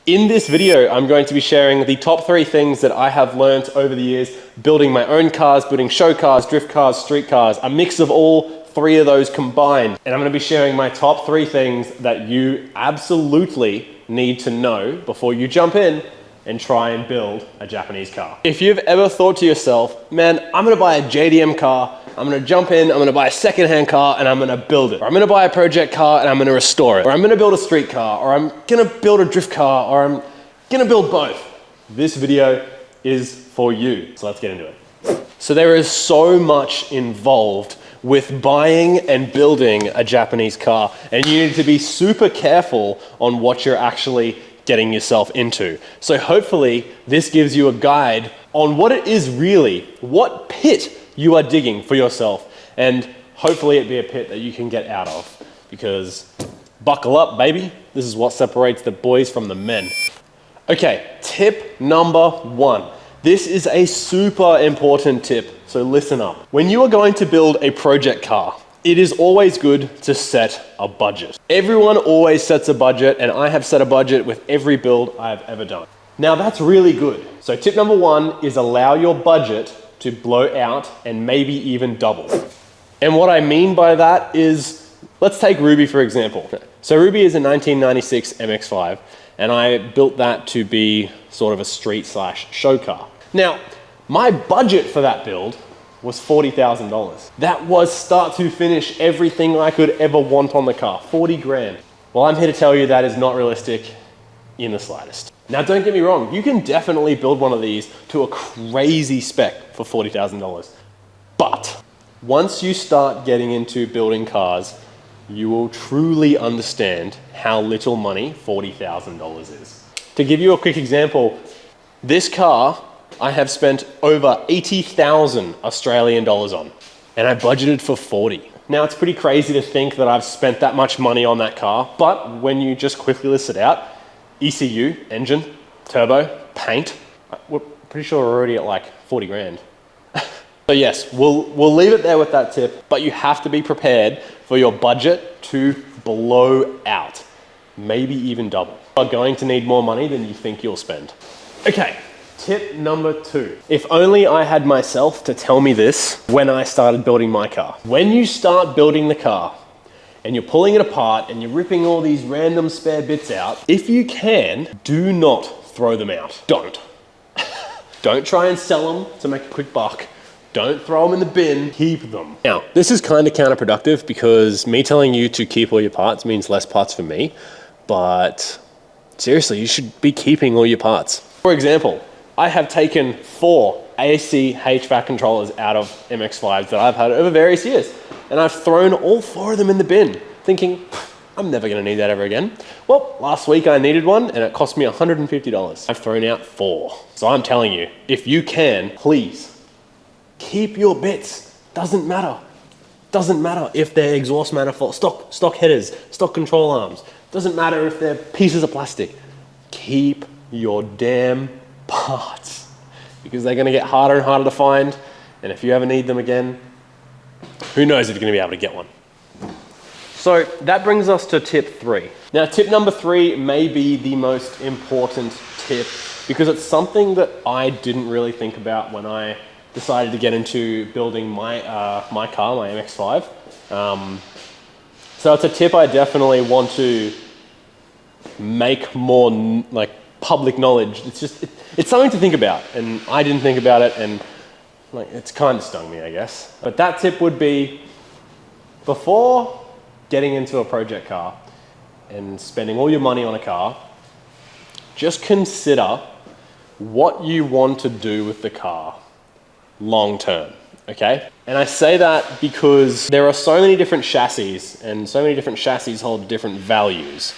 In this video, I'm going to be sharing the top 3 things that I have learned over the years building my own cars, building show cars, drift cars, street cars, a mix of all 3 of those combined. And I'm going to be sharing my top 3 things that you absolutely need to know before you jump in and try and build a Japanese car. If you've ever thought to yourself, man, I'm gonna buy a JDM car, I'm gonna jump in, I'm gonna buy a secondhand car and I'm gonna build it. Or I'm gonna buy a project car and I'm gonna restore it. Or I'm gonna build a street car, or I'm gonna build a drift car, or I'm gonna build both. This video is for you. So let's get into it. So there is so much involved with buying and building a Japanese car, and you need to be super careful on what you're actually getting yourself into. So hopefully this gives you a guide on what it is really, what pit you are digging for yourself, and hopefully it be a pit that you can get out of, because buckle up, baby. This is what separates the boys from the men. Okay, tip number 1. This is a super important tip, so listen up. When you are going to build a project car, it is always good to set a budget. Everyone always sets a budget, and I have set a budget with every build I've ever done. Now that's really good. So tip number 1 is allow your budget to blow out and maybe even double. And what I mean by that is, let's take Ruby for example. So Ruby is a 1996 MX-5, and I built that to be sort of a street/show car. Now, my budget for that build was $40,000. That was start to finish everything I could ever want on the car, 40 grand. Well, I'm here to tell you that is not realistic in the slightest. Now, don't get me wrong, you can definitely build one of these to a crazy spec for $40,000. But once you start getting into building cars, you will truly understand how little money $40,000 is. To give you a quick example, this car I have spent over 80,000 Australian dollars on, and I budgeted for 40. Now it's pretty crazy to think that I've spent that much money on that car, but when you just quickly list it out, ECU, engine, turbo, paint, we're pretty sure we're already at like 40 grand. So yes, we'll leave it there with that tip, but you have to be prepared for your budget to blow out, maybe even double. You are going to need more money than you think you'll spend. Okay. Tip number 2. If only I had myself to tell me this when I started building my car. When you start building the car and you're pulling it apart and you're ripping all these random spare bits out, if you can, do not throw them out. Don't. Don't try and sell them to make a quick buck. Don't throw them in the bin, keep them. Now, this is kind of counterproductive because me telling you to keep all your parts means less parts for me, but seriously, you should be keeping all your parts. For example, I have taken 4 AC HVAC controllers out of MX-5s that I've had over various years, and I've thrown all 4 of them in the bin, thinking, I'm never gonna need that ever again. Well, last week I needed one, and it cost me $150. I've thrown out 4. So I'm telling you, if you can, please, keep your bits. Doesn't matter. Doesn't matter if they're exhaust manifold, stock headers, stock control arms. Doesn't matter if they're pieces of plastic. Keep your damn parts, because they're going to get harder and harder to find, and if you ever need them again, who knows if you're going to be able to get one. So that brings us to tip 3. Now tip number 3 may be the most important tip, because it's something that I didn't really think about when I decided to get into building my my car, my MX-5. So it's a tip I definitely want to make more like public knowledge. It's something to think about, and I didn't think about it, and like it's kind of stung me, I guess. But that tip would be, before getting into a project car and spending all your money on a car, just consider what you want to do with the car long term, okay? And I say that because there are so many different chassis, and so many different chassis hold different values.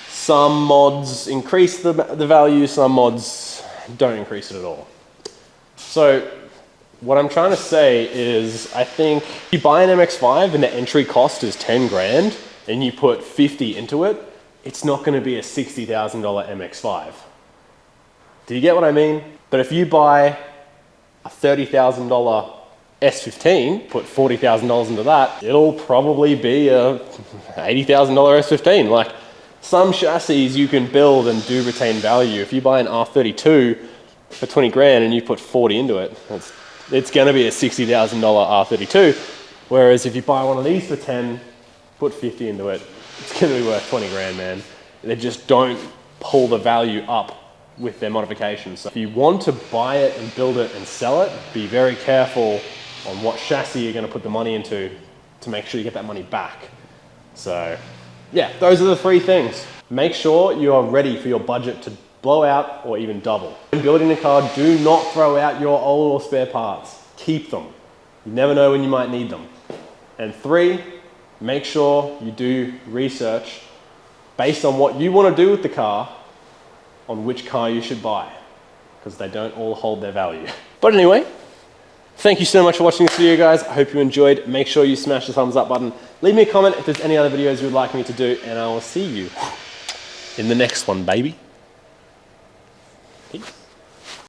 Some mods increase the value, some mods don't increase it at all. So what I'm trying to say is, I think if you buy an MX-5 and the entry cost is 10 grand and you put 50 into it, it's not going to be a $60,000 MX-5. Do you get what I mean? But if you buy a $30,000 S15, put $40,000 into that, it'll probably be a $80,000 S15. Like, Some chassis you can build and do retain value. If you buy an R32 for 20 grand and you put 40 into it, it's gonna be a $60,000 R32. Whereas if you buy one of these for 10, put 50 into it, it's gonna be worth 20 grand, man. They just don't pull the value up with their modifications. So if you want to buy it and build it and sell it, be very careful on what chassis you're gonna put the money into to make sure you get that money back. So yeah, those are the three things. Make sure you are ready for your budget to blow out or even double. When building a car, do not throw out your old or spare parts. Keep them. You never know when you might need them. And three, make sure you do research based on what you want to do with the car on which car you should buy, because they don't all hold their value. But anyway, thank you so much for watching this video, guys. I hope you enjoyed. Make sure you smash the thumbs up button. Leave me a comment if there's any other videos you would like me to do, and I will see you in the next one, baby. Peace.